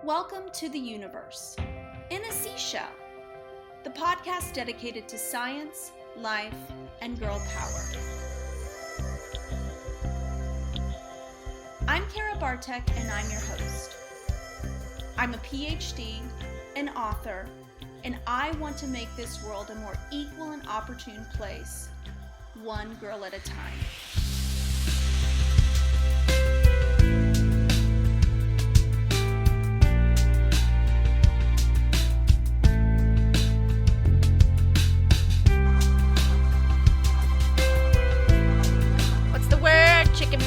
Welcome to the universe in a seashell, the podcast dedicated to science, life, and girl power. I'm Kara Bartek and I'm your host. I'm a PhD, an author, and I want to make this world a more equal and opportune place, one girl at a time.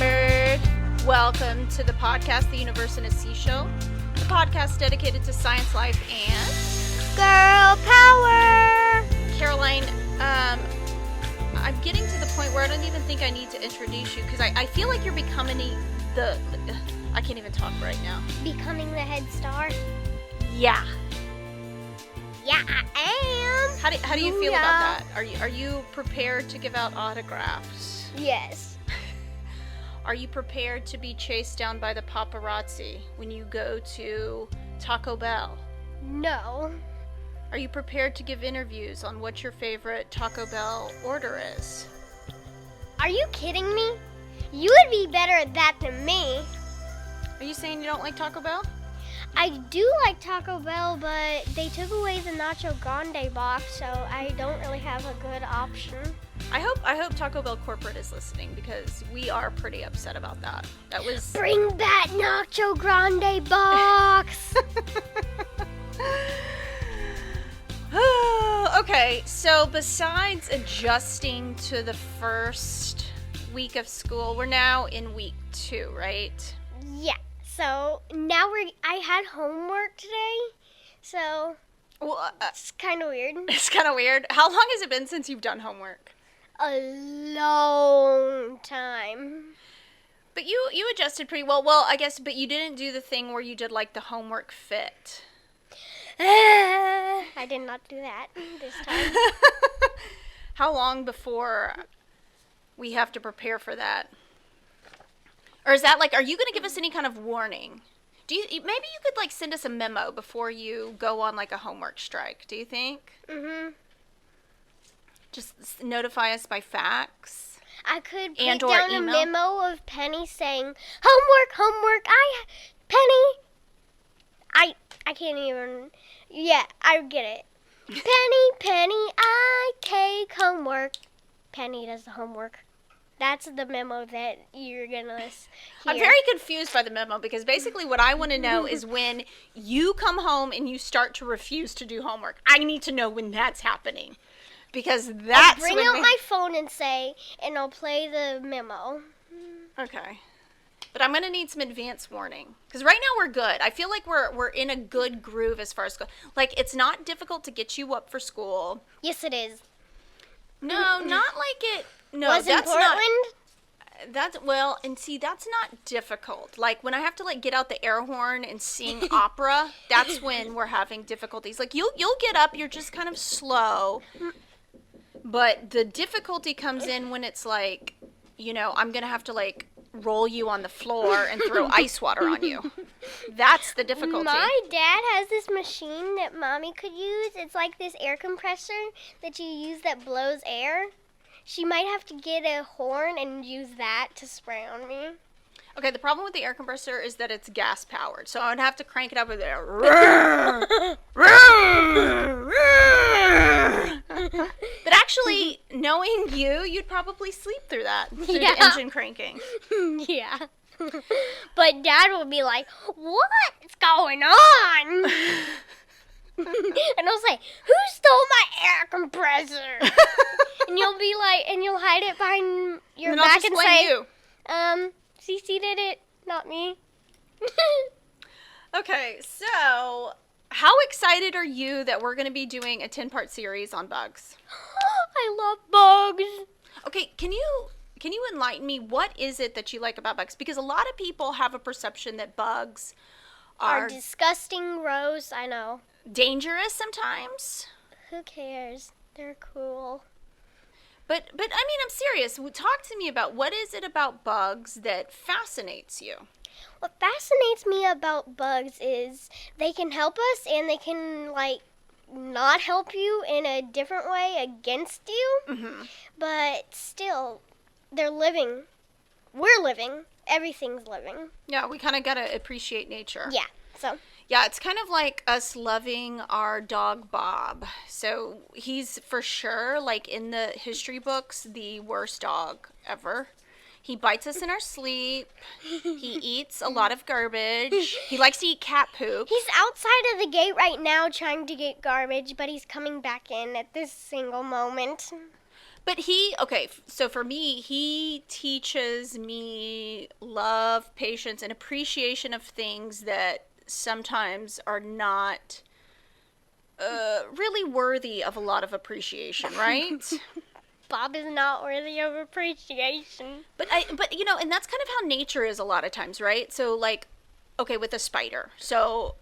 Bird. Welcome to the podcast, The Universe in a Seashell, the podcast dedicated to science, life, and girl power. Caroline, I'm getting to the point where I don't even think I need to introduce you because I feel like you're becoming the I can't even talk right now. Becoming the head star? Yeah. Yeah, I am. How do you feel about that? Are you prepared to give out autographs? Yes. Are you prepared to be chased down by the paparazzi when you go to Taco Bell? No. Are you prepared to give interviews on what your favorite Taco Bell order is? Are you kidding me? You would be better at that than me. Are you saying you don't like Taco Bell? I do like Taco Bell, but they took away the Nacho Grande box, so I don't really have a good option. I hope Taco Bell corporate is listening because we are pretty upset about that. That was bring that Nacho Grande box. Okay, so besides adjusting to the first week of school, we're now in week 2, right? Yeah. So now I had homework today, so it's kind of weird. It's kind of weird. How long has it been since you've done homework? A long time. But you adjusted pretty well. Well, I guess, but you didn't do the thing where you did like the homework fit. I did not do that this time. How long before we have to prepare for that? Or is that like, are you going to give us any kind of warning? Maybe you could like send us a memo before you go on like a homework strike, do you think? Mm-hmm. Just notify us by fax? I could and put or down email? a memo of Penny saying, homework, Penny, I can't even, yeah, I get it. Penny, I take homework. Penny does the homework. That's the memo that you're going to hear. I'm very confused by the memo because basically what I want to know is when you come home and you start to refuse to do homework. I need to know when that's happening because that's I'll bring out my phone and I'll play the memo. Okay. But I'm going to need some advance warning because right now we're good. I feel like we're in a good groove as far as school. Like it's not difficult to get you up for school. Yes, it is. No, not like it. No, was in Portland? That's not difficult. Like when I have to like get out the air horn and sing opera, that's when we're having difficulties. Like you'll get up, you're just kind of slow. But the difficulty comes in when it's like, I'm going to have to like roll you on the floor and throw ice water on you. That's the difficulty. My dad has this machine that Mommy could use. It's like this air compressor that you use that blows air. She might have to get a horn and use that to spray on me. Okay, the problem with the air compressor is that it's gas powered, so I would have to crank it up with there. But actually, knowing you'd probably sleep through that, through the engine cranking. Yeah. But Dad will be like, "What's going on?" And I'll say, "Who stole my air compressor?" And you'll be like, and you'll hide it behind your back and say, Cece did it, not me. Okay, so how excited are you that we're going to be doing a 10-part series on bugs? I love bugs. Okay, can you enlighten me? What is it that you like about bugs? Because a lot of people have a perception that bugs are disgusting, gross, I know. Dangerous sometimes. Who cares? They're cool. But I mean, I'm serious. Talk to me about what is it about bugs that fascinates you? What fascinates me about bugs is they can help us and they can, like, not help you in a different way against you. Mm-hmm. But still, they're living. We're living. Everything's living. Yeah, we kind of got to appreciate nature. Yeah, so. Yeah, it's kind of like us loving our dog Bob. So he's for sure, like in the history books, the worst dog ever. He bites us in our sleep. He eats a lot of garbage. He likes to eat cat poop. He's outside of the gate right now trying to get garbage, but he's coming back in at this single moment. But so for me, he teaches me love, patience, and appreciation of things that sometimes are not really worthy of a lot of appreciation, right? Bob is not worthy of appreciation. But and that's kind of how nature is a lot of times, right? So like, okay, with a spider. So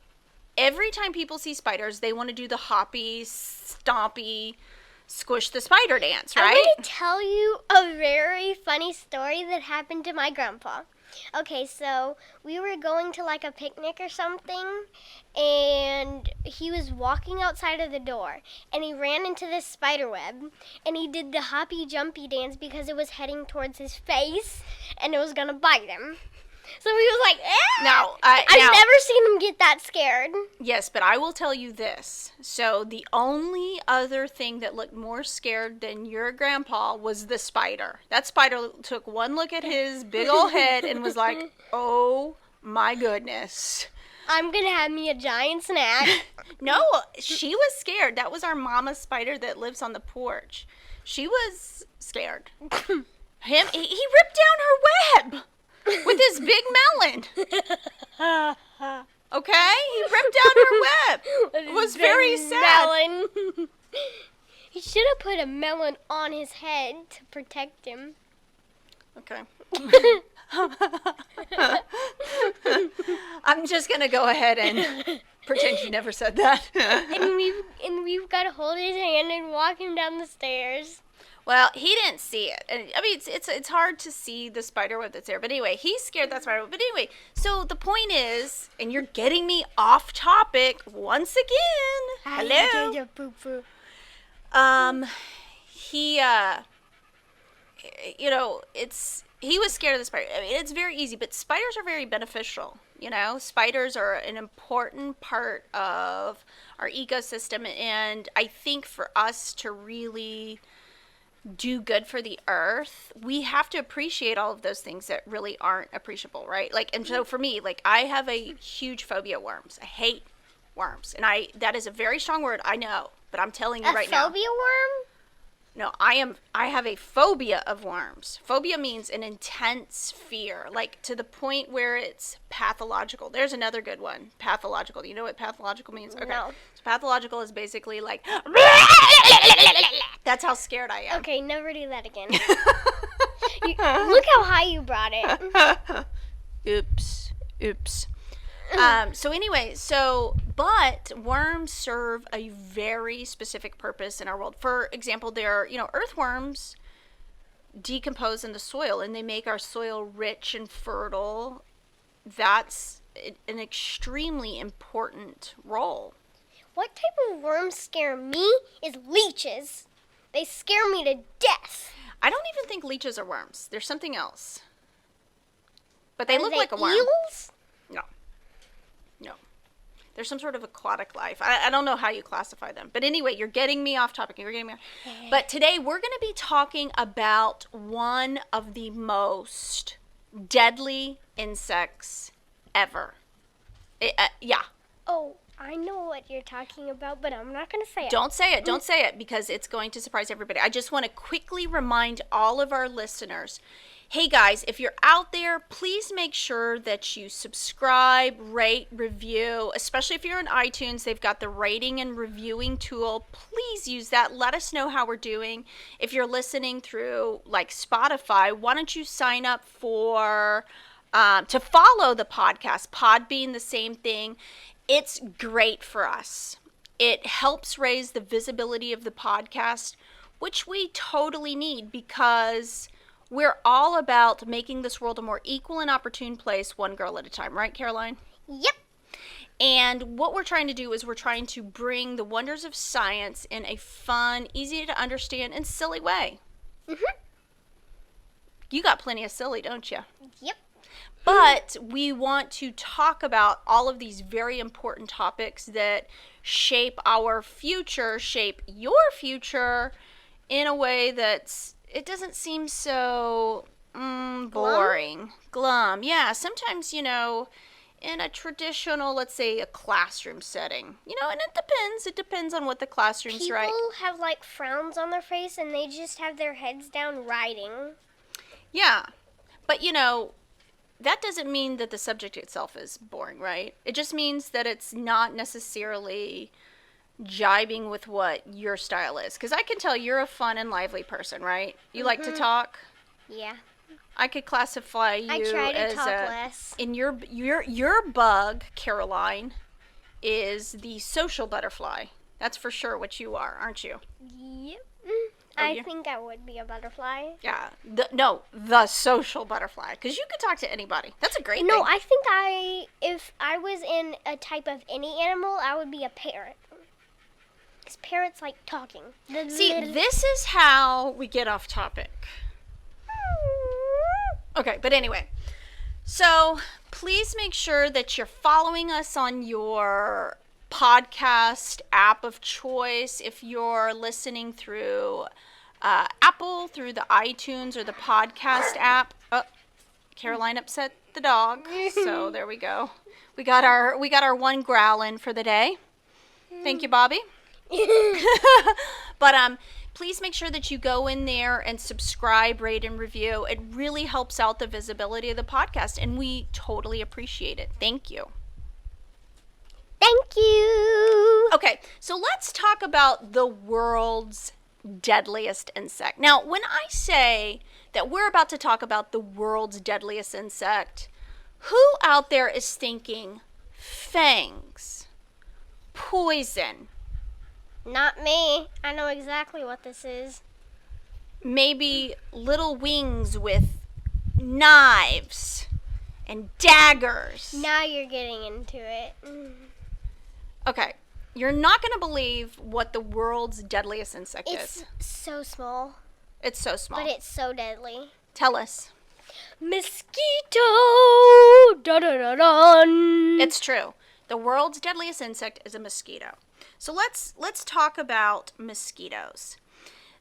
every time people see spiders, they want to do the hoppy, stompy, squish the spider dance, right? I'm going to tell you a very funny story that happened to my grandpa. Okay, so we were going to like a picnic or something, and he was walking outside of the door, and he ran into this spider web, and he did the hoppy jumpy dance because it was heading towards his face, and it was gonna bite him. So he was like, eh! I've never seen him get that scared. Yes, but I will tell you this. So the only other thing that looked more scared than your grandpa was the spider. That spider took one look at his big old head and was like, oh my goodness. I'm going to have me a giant snack. No, she was scared. That was our mama spider that lives on the porch. She was scared. He ripped down her web. With his big melon. Okay? He ripped down her web. It was very sad. Melon. He should have put a melon on his head to protect him. Okay. I'm just going to go ahead and pretend you never said that. and we've got to hold his hand and walk him down the stairs. Well, he didn't see it. And I mean, it's hard to see the spider web that's there. But anyway, he's scared that spider web. But anyway, so the point is, and you're getting me off topic once again. Hello. He was scared of the spider. I mean, it's very easy, but spiders are very beneficial. You know, spiders are an important part of our ecosystem. And I think for us to really do good for the earth, we have to appreciate all of those things that really aren't appreciable, right? Like, and so for me, like, I have a huge phobia of worms. I hate worms. And that is a very strong word, I know, but I'm telling you right now. A phobia worm? No, I have a phobia of worms. Phobia means an intense fear, like to the point where it's pathological. There's another good one, pathological. Do you know what pathological means? Okay. No. So pathological is basically like, that's how scared I am. Okay, never do that again. Look how high you brought it. Oops. So anyway, but worms serve a very specific purpose in our world. For example, earthworms decompose in the soil and they make our soil rich and fertile. That's an extremely important role. What type of worms scare me is leeches. They scare me to death. I don't even think leeches are worms. They're something else. But they look like a worm. Eels? No. There's some sort of aquatic life. I don't know how you classify them. But anyway, you're getting me off topic. But today we're going to be talking about one of the most deadly insects ever. Yeah. Oh, I know what you're talking about, but I'm not going to say it. Don't say it because it's going to surprise everybody. I just want to quickly remind all of our listeners, hey guys, if you're out there, please make sure that you subscribe, rate, review, especially if you're on iTunes. They've got the rating and reviewing tool. Please use that. Let us know how we're doing. If you're listening through like Spotify, why don't you sign up for to follow the podcast? Podbean, the same thing. It's great for us. It helps raise the visibility of the podcast, which we totally need because we're all about making this world a more equal and opportune place, one girl at a time, right, Caroline? Yep. And what we're trying to do is we're trying to bring the wonders of science in a fun, easy to understand, and silly way. Mhm. You got plenty of silly, don't you? Yep. But we want to talk about all of these very important topics that shape our future, shape your future in a way that's, it doesn't seem so boring. Glum. Yeah, sometimes, you know, in a traditional, let's say, a classroom setting. You know, and it depends. It depends on what the classroom's People right. have like frowns on their face and they just have their heads down writing. Yeah. But, you know, that doesn't mean that the subject itself is boring, right? It just means that it's not necessarily jibing with what your style is. Because I can tell you're a fun and lively person, right? You like to talk. Yeah. I could classify you I try to as talk less. in your bug, Caroline, is the social butterfly. That's for sure what you are, aren't you? Yep. Oh, I think I would be a butterfly. Yeah. The social butterfly. Because you could talk to anybody. That's a great thing. No, I think if I was in a type of any animal, I would be a parrot. Because parrots like talking. See, this is how we get off topic. Okay, but anyway. So, please make sure that you're following us on your podcast app of choice. If you're listening through Apple, through the iTunes or the podcast app. Oh, Caroline upset the dog. So, there we go. We got our one growling for the day. Thank you, Bobby. But please make sure that you go in there and subscribe, rate, and review. It really helps out the visibility of the podcast, and we totally appreciate it. Thank you. Thank you. Okay, so let's talk about the world's deadliest insect. Now, when I say that we're about to talk about the world's deadliest insect, who out there is thinking fangs, poison, Not me. I know exactly what this is. maybe little wings with knives and daggers? Now you're getting into it. Okay, you're not going to believe what the world's deadliest insect It's is. so small, It's so small. but it's so deadly. Tell us. Mosquito! Dun-dun-dun-dun. It's true. The world's deadliest insect is a mosquito. So let's talk about mosquitoes.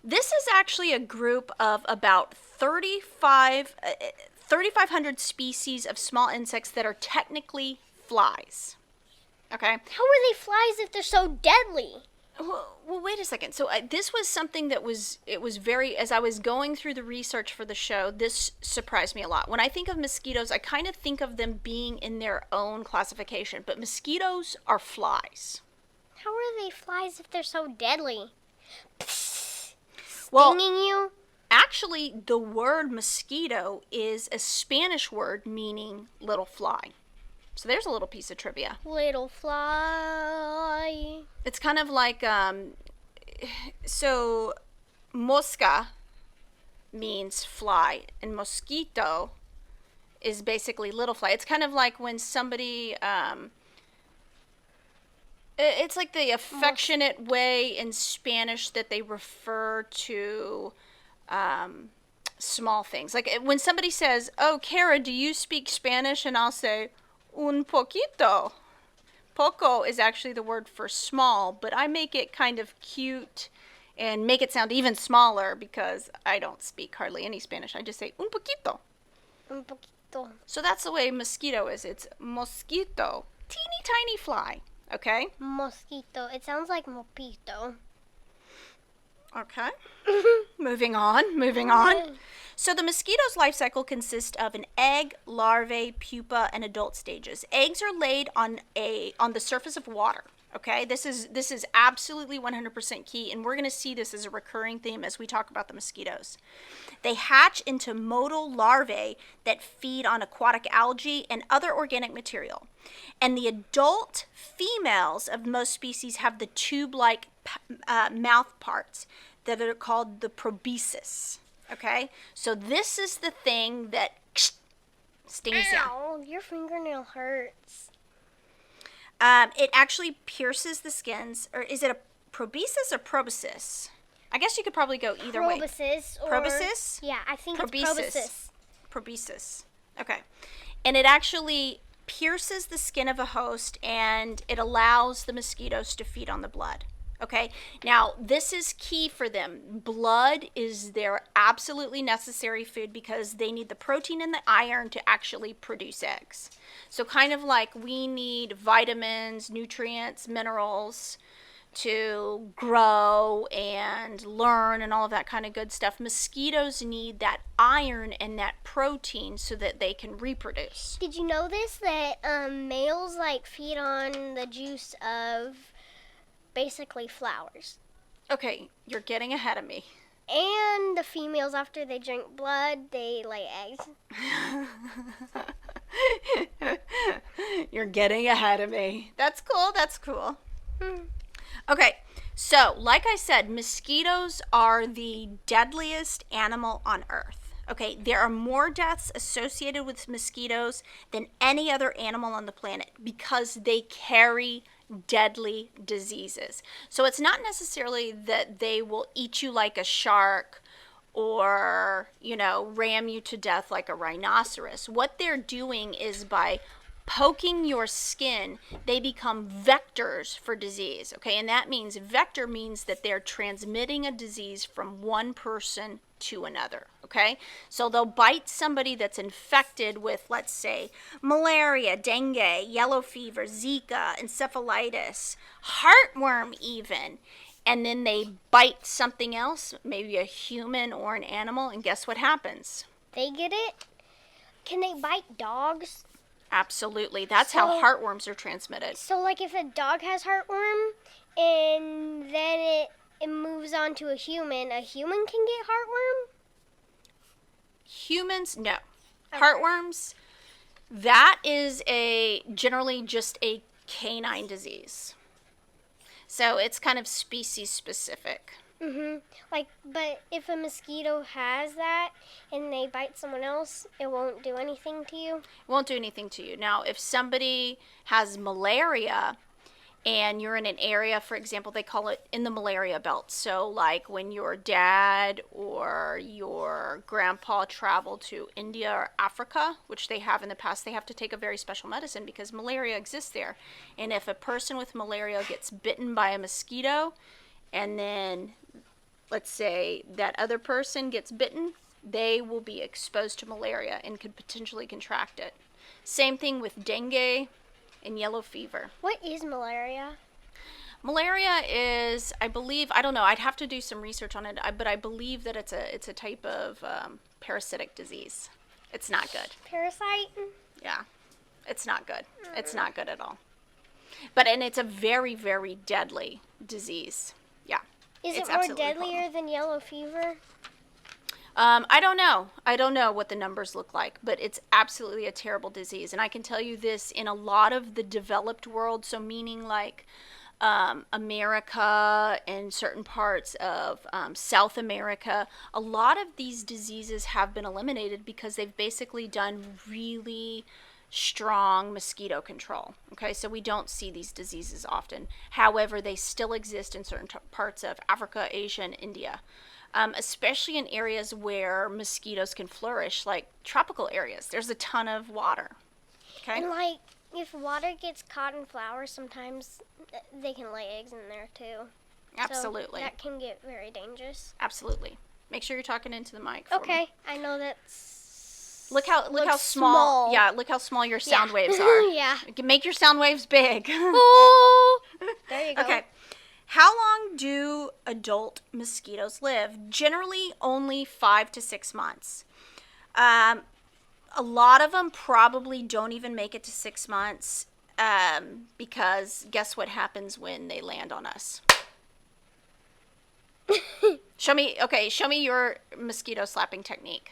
This is actually a group of about 3,500 species of small insects that are technically flies. Okay? How are they flies if they're so deadly? Well, wait a second. So this was something that was very, as I was going through the research for the show, this surprised me a lot. When I think of mosquitoes, I kind of think of them being in their own classification, but mosquitoes are flies. How are they flies if they're so deadly? Well, Stinging you? actually, the word mosquito is a Spanish word meaning little fly. So there's a little piece of trivia. Little fly. It's kind of like, so mosca means fly, and mosquito is basically little fly. It's kind of like when somebody, it's like the affectionate way in Spanish that they refer to small things. Like when somebody says, "Oh, Kara, do you speak Spanish?" And I'll say, "Un poquito." Poco is actually the word for small, but I make it kind of cute and make it sound even smaller because I don't speak hardly any Spanish. I just say un poquito. Un poquito. So that's the way mosquito is. It's mosquito. Teeny tiny fly. Okay? Mosquito. It sounds like mopito. Okay. Moving on. So the mosquito's life cycle consists of an egg, larvae, pupa, and adult stages. Eggs are laid on the surface of water. Okay, this is absolutely 100% key, and we're going to see this as a recurring theme as we talk about the mosquitoes. They hatch into motile larvae that feed on aquatic algae and other organic material. And the adult females of most species have the tube-like mouth parts that are called the proboscis. Okay? So this is the thing that stings you. Ow, your fingernail hurts. It actually pierces the skins, or is it a proboscis or proboscis? I guess you could probably go either Proboscis way. or... Proboscis? Yeah, I think Proboscis. it's proboscis. Proboscis. Okay. And it actually pierces the skin of a host, and it allows the mosquitoes to feed on the blood. Okay. Now, this is key for them. Blood is their absolutely necessary food because they need the protein and the iron to actually produce eggs. So kind of like we need vitamins, nutrients, minerals to grow and learn and all of that kind of good stuff. Mosquitoes need that iron and that protein so that they can reproduce. Did you know this, that males like feed on the juice of basically flowers? Okay, you're getting ahead of me. And the females, after they drink blood, they lay eggs. You're getting ahead of me. That's cool. That's cool. Okay, so like I said, mosquitoes are the deadliest animal on Earth. Okay, there are more deaths associated with mosquitoes than any other animal on the planet because they carry deadly diseases. So it's not necessarily that they will eat you like a shark or, ram you to death like a rhinoceros. What they're doing is by poking your skin, they become vectors for disease. Okay, and that means vector means that they're transmitting a disease from one person to another. Okay, so they'll bite somebody that's infected with, let's say, malaria, dengue, yellow fever, Zika, encephalitis, heartworm even, and then they bite something else, maybe a human or an animal, and guess what happens? They get it? Can they bite dogs? Absolutely. That's how heartworms are transmitted. So, like, if a dog has heartworm and then it moves on to a human can get heartworm? Humans, no. Okay. Heartworms, that is generally just a canine disease. So it's kind of species specific. But if a mosquito has that and they bite someone else, it won't do anything to you? It won't do anything to you. Now, if somebody has malaria and you're in an area, for example, they call it in the malaria belt. So like when your dad or your grandpa travel to India or Africa, which they have in the past, they have to take a very special medicine because malaria exists there. And if a person with malaria gets bitten by a mosquito, and then let's say that other person gets bitten, they will be exposed to malaria and could potentially contract it. Same thing with dengue and yellow fever. What is malaria? Malaria is, I believe, I don't know, I'd have to do some research on it, but I believe that it's a type of parasitic disease. It's not good. Parasite? Yeah, it's not good. It's not good at all. And it's a very, very deadly disease. Yeah. Is it more deadlier than yellow fever? I don't know. I don't know what the numbers look like, but it's absolutely a terrible disease. And I can tell you this, in a lot of the developed world, so meaning like America and certain parts of South America, a lot of these diseases have been eliminated because they've basically done really strong mosquito control. Okay, so we don't see these diseases often. However, they still exist in certain parts of Africa, Asia, and India. Especially in areas where mosquitoes can flourish, like tropical areas. There's a ton of water. Okay? And like, if water gets caught in flowers, sometimes they can lay eggs in there too. Absolutely. So that can get very dangerous. Absolutely. Make sure you're talking into the mic. For Okay, me. I know that's... Look how small. Yeah, look how small your sound waves are. Yeah. Make your sound waves big. Oh, there you go. Okay. How long do adult mosquitoes live? Generally only 5 to 6 months. A lot of them probably don't even make it to 6 months because guess what happens when they land on us? Show me your mosquito slapping technique.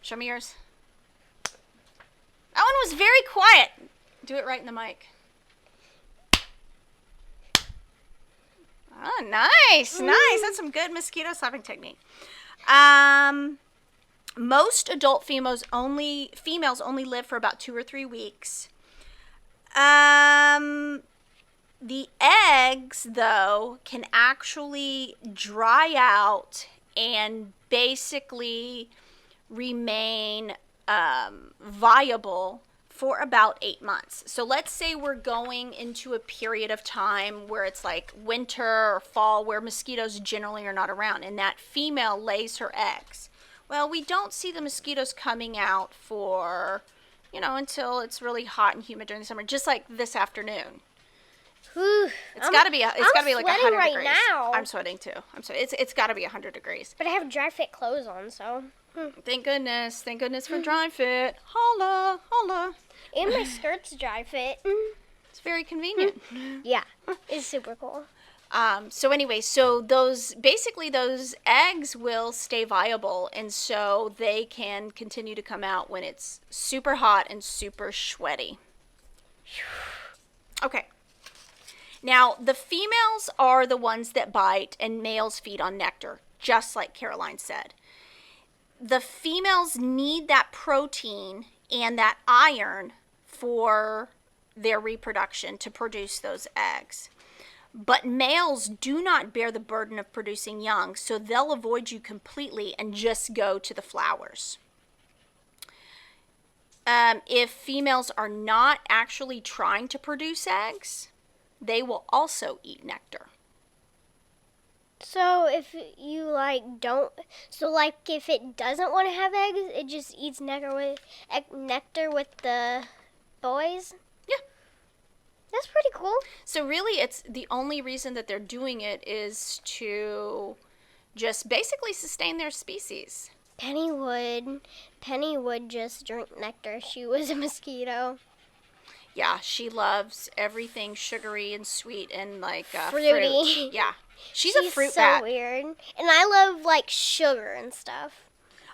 Show me yours. That one was very quiet. Do it right in the mic. Oh, nice, nice. That's some good mosquito slapping technique. Most adult females only live for about 2 or 3 weeks. The eggs, though, can actually dry out and basically remain viable for about 8 months. So let's say we're going into a period of time where it's like winter or fall where mosquitoes generally are not around, and that female lays her eggs. Well, we don't see the mosquitoes coming out for, until it's really hot and humid during the summer, just like this afternoon. Whew. It's got to be like 100 right degrees. now. I'm sweating too. It's got to be 100 degrees. But I have dry fit clothes on, so. Thank goodness for dry fit. Holla, holla. And my skirt's dry fit. It's very convenient. Yeah, it's super cool. So those eggs will stay viable, and so they can continue to come out when it's super hot and super sweaty. Okay. Now, the females are the ones that bite, and males feed on nectar, just like Caroline said. The females need that protein and that iron for their reproduction to produce those eggs. But males do not bear the burden of producing young, so they'll avoid you completely and just go to the flowers. If females are not actually trying to produce eggs, they will also eat nectar. So if you if it doesn't want to have eggs, it just eats nectar with the boys? Yeah. That's pretty cool. So really, it's the only reason that they're doing it is to just basically sustain their species. Penny would just drink nectar if she was a mosquito. Yeah, she loves everything sugary and sweet and fruity. Fruit. Yeah, she's a fruit so bat. Weird. And I love sugar and stuff.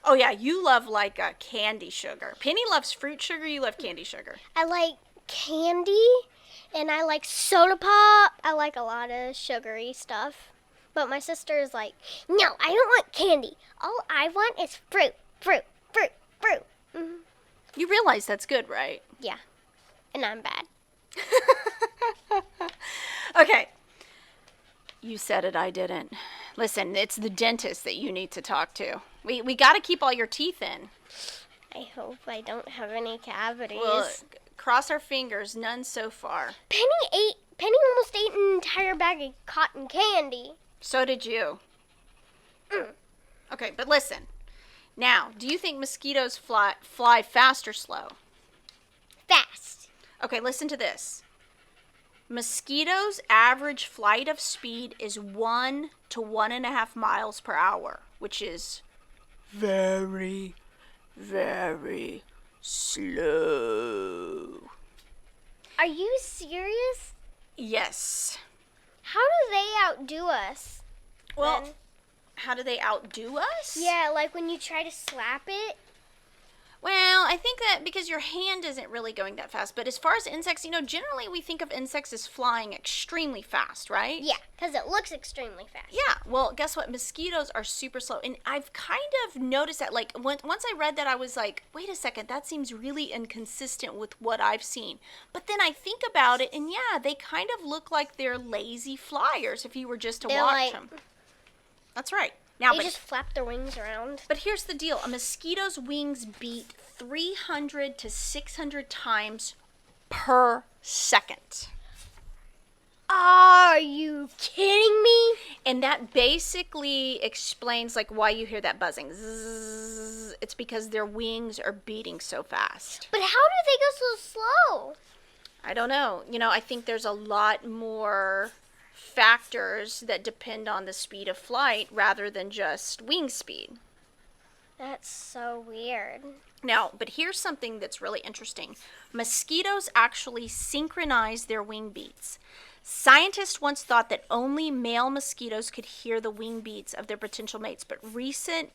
Oh yeah, you love candy sugar. Penny loves fruit sugar. You love candy sugar. I like candy, and I like soda pop. I like a lot of sugary stuff. But my sister is like, no, I don't want candy. All I want is fruit. Mm-hmm. You realize that's good, right? Yeah. And I'm bad. Okay. You said it, I didn't. Listen, it's the dentist that you need to talk to. We got to keep all your teeth in. I hope I don't have any cavities. Well, cross our fingers, none so far. Penny almost ate an entire bag of cotton candy. So did you. Okay, but listen. Now, do you think mosquitoes fly fast or slow? Fast. Okay, listen to this. Mosquitoes' average flight of speed is 1 to 1.5 miles per hour, which is very, very slow. Are you serious? Yes. How do they outdo us? Well, then? How do they outdo us? Yeah, like when you try to slap it. Well, I think that because your hand isn't really going that fast. But as far as insects, generally we think of insects as flying extremely fast, right? Yeah, because it looks extremely fast. Yeah, well, guess what? Mosquitoes are super slow. And I've kind of noticed that, once I read that, I was like, wait a second, that seems really inconsistent with what I've seen. But then I think about it, and yeah, they kind of look like they're lazy flyers if you were just to watch them. That's right. Now, they just flap their wings around. But here's the deal. A mosquito's wings beat 300 to 600 times per second. Are you kidding me? And that basically explains why you hear that buzzing. Zzz. It's because their wings are beating so fast. But how do they go so slow? I don't know. I think there's a lot more factors that depend on the speed of flight rather than just wing speed. That's so weird. Now, but here's something that's really interesting. Mosquitoes actually synchronize their wing beats. Scientists once thought that only male mosquitoes could hear the wing beats of their potential mates, but recent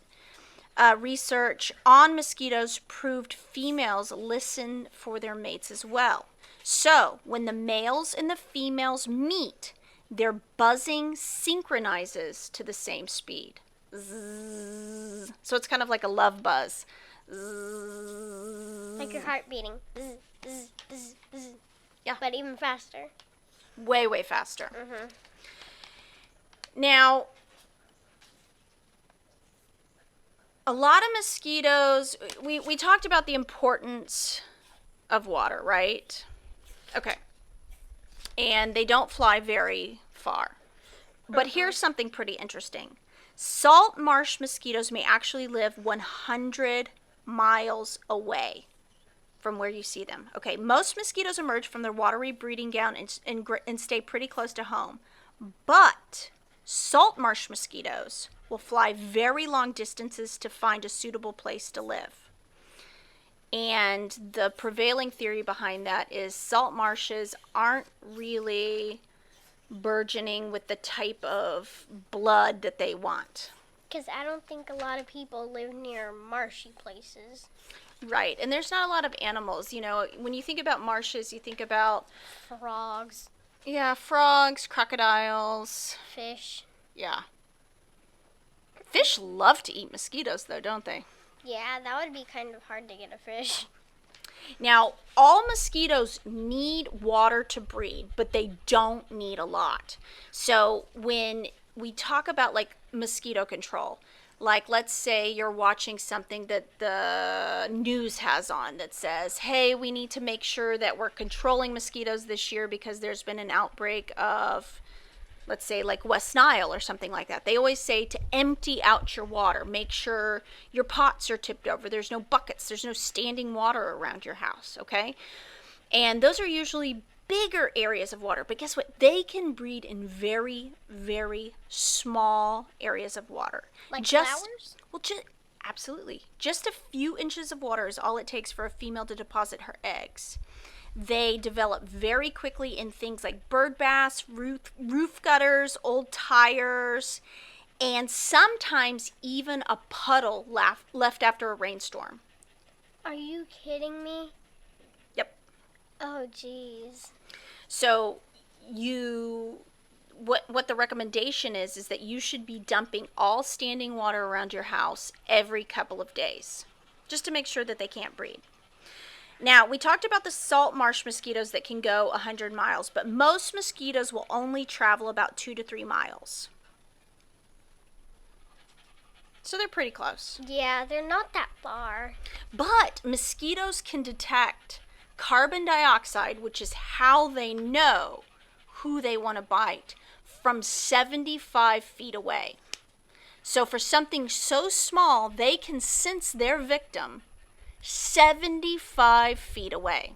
research on mosquitoes proved females listen for their mates as well. So, when the males and the females meet, their buzzing synchronizes to the same speed. Zzz. So it's kind of like a love buzz. Zzz. Like your heart beating. Bzz, bzz, bzz, bzz. Yeah. But even faster. Way, way faster. Mm-hmm. Now, a lot of mosquitoes, we talked about the importance of water, right? Okay. And they don't fly very far. But here's something pretty interesting. Salt marsh mosquitoes may actually live 100 miles away from where you see them. Okay, most mosquitoes emerge from their watery breeding ground and stay pretty close to home. But salt marsh mosquitoes will fly very long distances to find a suitable place to live. And the prevailing theory behind that is salt marshes aren't really burgeoning with the type of blood that they want. Because I don't think a lot of people live near marshy places. Right, and there's not a lot of animals. You know, when you think about marshes, you think about... Frogs. Yeah, frogs, crocodiles. Fish. Yeah. Fish love to eat mosquitoes, though, don't they? Yeah, that would be kind of hard to get a fish. Now, all mosquitoes need water to breed, but they don't need a lot. So when we talk about like mosquito control, like let's say you're watching something that the news has on that says, hey, we need to make sure that we're controlling mosquitoes this year because there's been an outbreak of, let's say, like West Nile or something like that. They always say to empty out your water. Make sure your pots are tipped over. There's no buckets. There's no standing water around your house, okay? And those are usually bigger areas of water. But guess what? They can breed in very, very small areas of water. Like flowers? Well, absolutely. Just a few inches of water is all it takes for a female to deposit her eggs. They develop very quickly in things like bird baths, roof gutters, old tires, and sometimes even a puddle left after a rainstorm. Are you kidding me? Yep. Oh, jeez. So what the recommendation is that you should be dumping all standing water around your house every couple of days, just to make sure that they can't breed. Now, we talked about the salt marsh mosquitoes that can go 100 miles, but most mosquitoes will only travel about 2 to 3 miles. So they're pretty close. Yeah, they're not that far. But mosquitoes can detect carbon dioxide, which is how they know who they want to bite, from 75 feet away. So for something so small, they can sense their victim 75 feet away.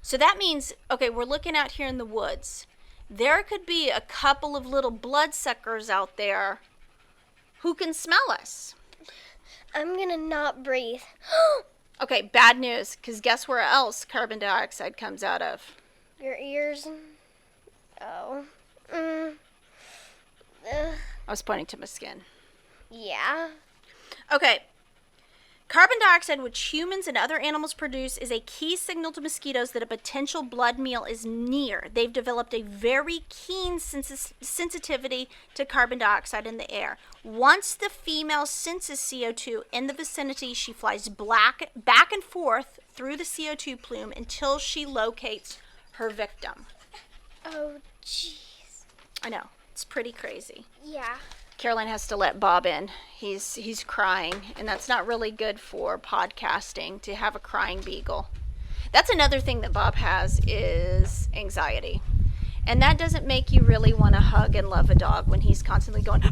So that means, okay, we're looking out here in the woods. There could be a couple of little bloodsuckers out there who can smell us. I'm gonna not breathe. Okay, bad news, because guess where else carbon dioxide comes out of? Your ears. Oh. I was pointing to my skin. Yeah. Okay. Carbon dioxide, which humans and other animals produce, is a key signal to mosquitoes that a potential blood meal is near. They've developed a very keen sensitivity to carbon dioxide in the air. Once the female senses CO2 in the vicinity, she flies back and forth through the CO2 plume until she locates her victim. Oh, jeez. I know. It's pretty crazy. Yeah. Caroline has to let Bob in. He's crying, and that's not really good for podcasting to have a crying beagle. That's another thing that Bob has is anxiety. And that doesn't make you really want to hug and love a dog when he's constantly going.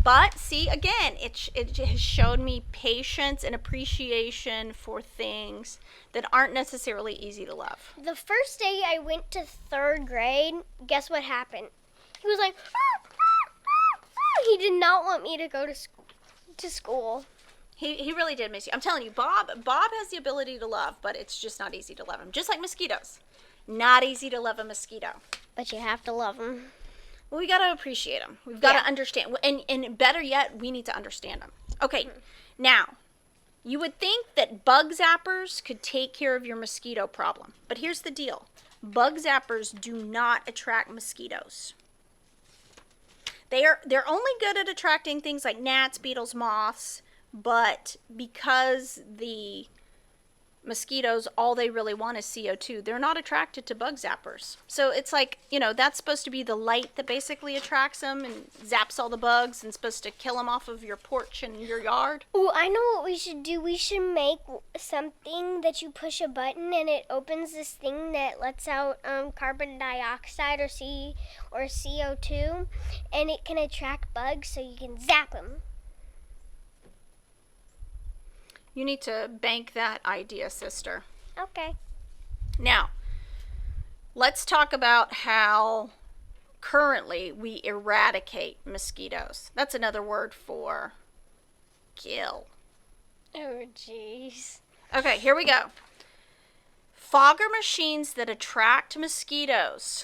But see, again, it has shown me patience and appreciation for things that aren't necessarily easy to love. The first day I went to 3rd grade, guess what happened? He was like, he did not want me to go to school. He really did miss you. I'm telling you, Bob has the ability to love, but it's just not easy to love him. Just like mosquitoes. Not easy to love a mosquito. But you have to love them. Well, we got to appreciate them. We've got to understand. And better yet, we need to understand them. Okay, Now, you would think that bug zappers could take care of your mosquito problem. But here's the deal. bug zappers do not attract mosquitoes. They're only good at attracting things like gnats, beetles, moths, but because the mosquitoes, all they really want is CO2, they're not attracted to bug zappers. So it's like, that's supposed to be the light that basically attracts them and zaps all the bugs and supposed to kill them off of your porch and your yard. Ooh, I know what we should do. We should make something that you push a button and it opens this thing that lets out carbon dioxide or CO2, and it can attract bugs so you can zap them. You need to bank that idea, sister. Okay. Now, let's talk about how currently we eradicate mosquitoes. That's another word for kill. Oh, jeez. Okay, here we go. Fogger machines that attract mosquitoes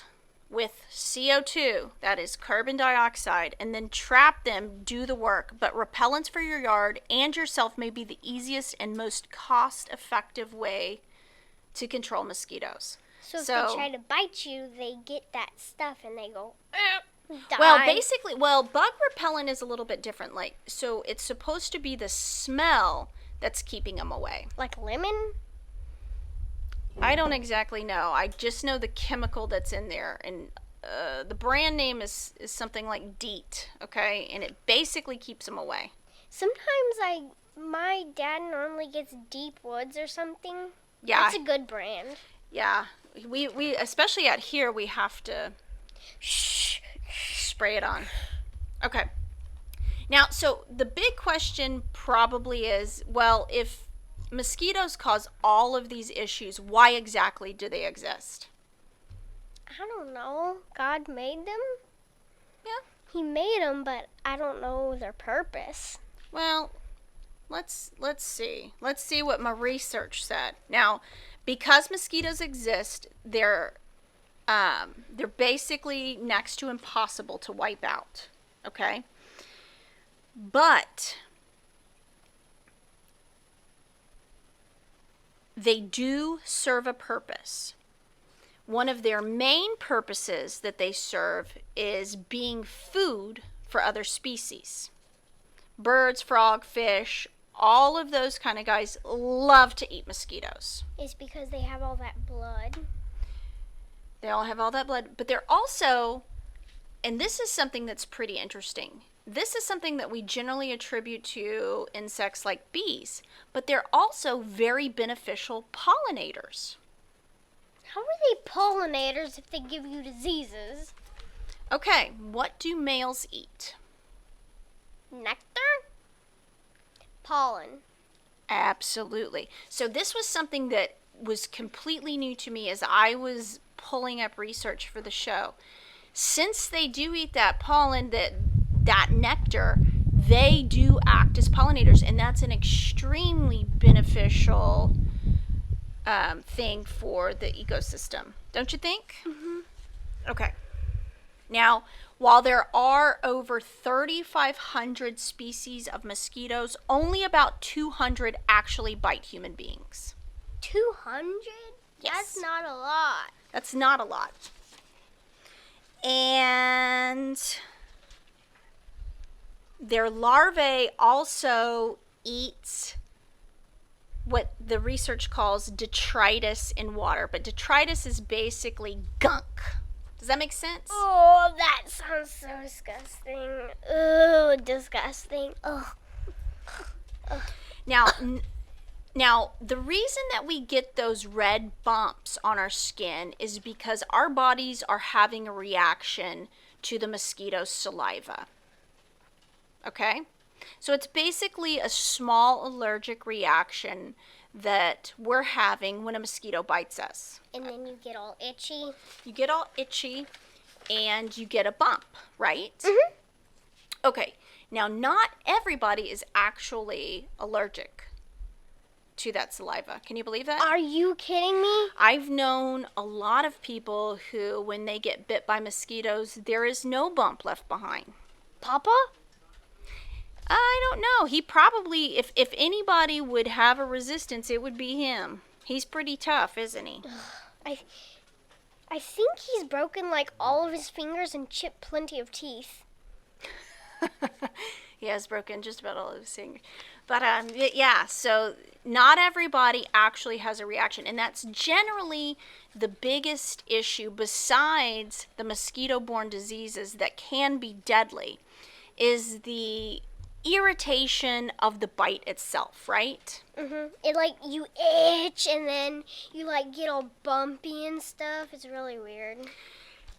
with CO2, that is carbon dioxide, and then trap them do the work. But repellents for your yard and yourself may be the easiest and most cost-effective way to control mosquitoes. So if they try to bite you, they get that stuff and they go, die. Well, bug repellent is a little bit different. So it's supposed to be the smell that's keeping them away. Like lemon? I don't exactly know. I just know the chemical that's in there, and the brand name is something like DEET, okay? And it basically keeps them away. Sometimes my dad normally gets Deep Woods or something. Yeah. That's a good brand. Yeah. We especially out here, we have to spray it on. Okay. Now, so the big question probably is, well, if mosquitoes cause all of these issues, why exactly do they exist? I don't know. God made them? Yeah. He made them, but I don't know their purpose. Well, let's see. Let's see what my research said. Now, because mosquitoes exist, they're basically next to impossible to wipe out. Okay? But they do serve a purpose. One of their main purposes that they serve is being food for other species. Birds, frog, fish, all of those kind of guys love to eat mosquitoes. It's because they have all that blood. They all have all that blood, but they're also, and this is something that's pretty interesting. This is something that we generally attribute to insects like bees, but they're also very beneficial pollinators. How are they pollinators if they give you diseases? Okay, what do males eat? Nectar? Pollen. Absolutely. So this was something that was completely new to me as I was pulling up research for the show. Since they do eat that pollen, that nectar, they do act as pollinators, and that's an extremely beneficial thing for the ecosystem. Don't you think? Mm-hmm. Okay. Now, while there are over 3,500 species of mosquitoes, only about 200 actually bite human beings. 200? Yes. That's not a lot. That's not a lot. And their larvae also eat what the research calls detritus in water. But detritus is basically gunk. Does that make sense? Oh, that sounds so disgusting. Oh, disgusting. Ugh. Now, the reason that we get those red bumps on our skin is because our bodies are having a reaction to the mosquito's saliva. Okay? So it's basically a small allergic reaction that we're having when a mosquito bites us. And then you get all itchy. You get all itchy and you get a bump, right? Mm-hmm. Okay. Now, not everybody is actually allergic to that saliva. Can you believe that? Are you kidding me? I've known a lot of people who, when they get bit by mosquitoes, there is no bump left behind. Papa? I don't know. He probably, if anybody would have a resistance, it would be him. He's pretty tough, isn't he? I think he's broken like all of his fingers and chipped plenty of teeth. He has broken just about all of his fingers. But yeah, so not everybody actually has a reaction, and that's generally the biggest issue besides the mosquito-borne diseases that can be deadly is the irritation of the bite itself, right? It like you itch and then you like get all bumpy and stuff. It's really weird.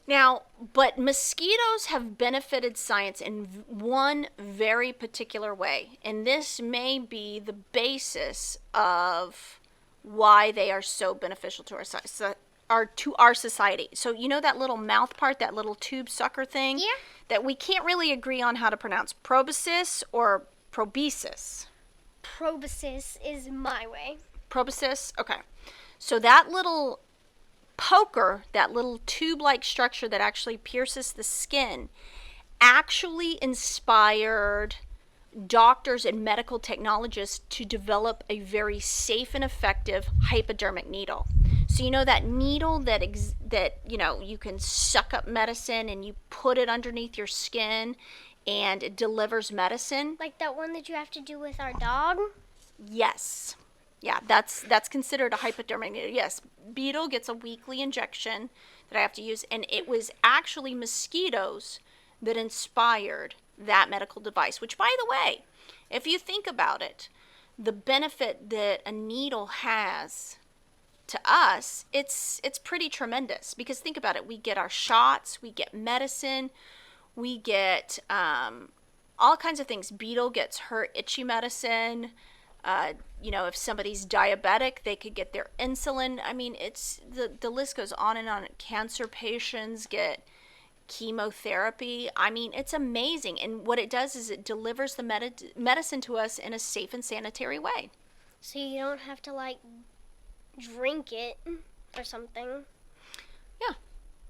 Now, but mosquitoes have benefited science in one very particular way, and this may be the basis of why they are so beneficial to our society. So you know that little mouth part, that little tube sucker thing? Yeah. That we can't really agree on how to pronounce, proboscis or proboscis? Proboscis is my way. Proboscis? Okay. So that little poker, that little tube-like structure that actually pierces the skin, actually inspired doctors and medical technologists to develop a very safe and effective hypodermic needle. So you know that needle that you know you can suck up medicine and you put it underneath your skin and it delivers medicine? Like that one that you have to do with our dog? Yes. Yeah, that's considered a hypodermic needle. Yes, Beetle gets a weekly injection that I have to use, and it was actually mosquitoes that inspired that medical device, which, by the way, if you think about it, the benefit that a needle has to us, it's pretty tremendous, because think about it. We get our shots, we get medicine, we get all kinds of things. Beetle gets her itchy medicine. You know, if somebody's diabetic, they could get their insulin. I mean, it's the list goes on and on. Cancer patients get chemotherapy. I mean, it's amazing. And what it does is it delivers the medicine to us in a safe and sanitary way. So you don't have to like drink it or something. Yeah.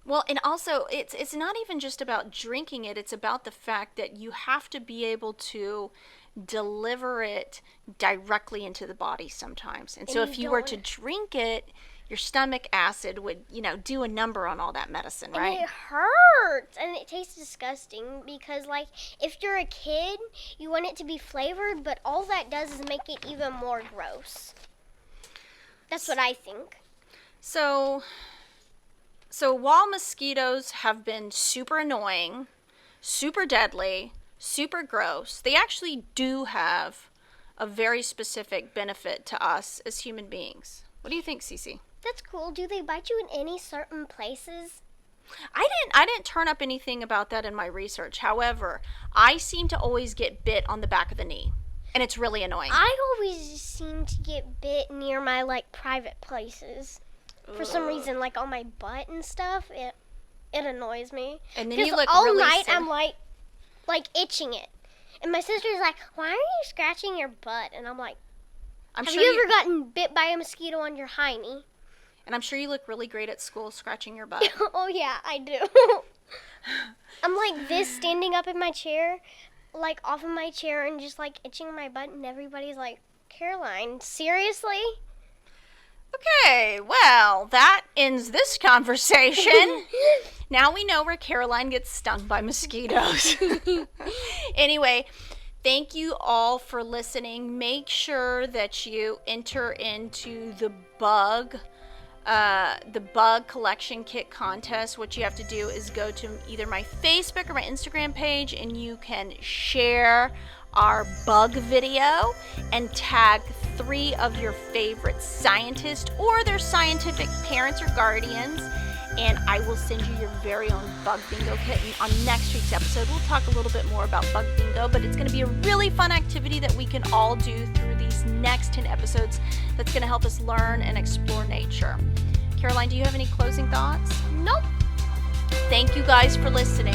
Well, and also it's not even just about drinking it. It's about the fact that you have to be able to deliver it directly into the body sometimes. And so if you were to drink it, your stomach acid would, you know, do a number on all that medicine, right? And it hurts and it tastes disgusting because, like, if you're a kid, you want it to be flavored, but all that does is make it even more gross. That's what I think. So while mosquitoes have been super annoying, super deadly, super gross, they actually do have a very specific benefit to us as human beings. What do you think, Cece? That's cool. Do they bite you in any certain places? I didn't turn up anything about that in my research. However, I seem to always get bit on the back of the knee, and it's really annoying. I always seem to get bit near my, like, private places. For some reason, like on my butt and stuff, it annoys me. And then you look all really night sick. I'm like itching it. And my sister's like, "Why are you scratching your butt?" And I'm like, Have you ever gotten bit by a mosquito on your hiney? And I'm sure you look really great at school scratching your butt. Oh yeah, I do. I'm like this, standing up in my chair, like off of my chair, and just like itching my butt, and everybody's like, "Caroline, seriously?" Okay, well, that ends this conversation. Now we know where Caroline gets stung by mosquitoes. Anyway, thank you all for listening. Make sure that you enter into the bug collection kit contest. What you have to do is go to either my Facebook or my Instagram page, and you can share our bug video and tag 3 of your favorite scientists or their scientific parents or guardians, and I will send you your very own bug bingo kit. And on next week's episode, we'll talk a little bit more about bug bingo, but it's going to be a really fun activity that we can all do through these next 10 episodes that's going to help us learn and explore nature. Caroline, do you have any closing thoughts? Nope. Thank you guys for listening.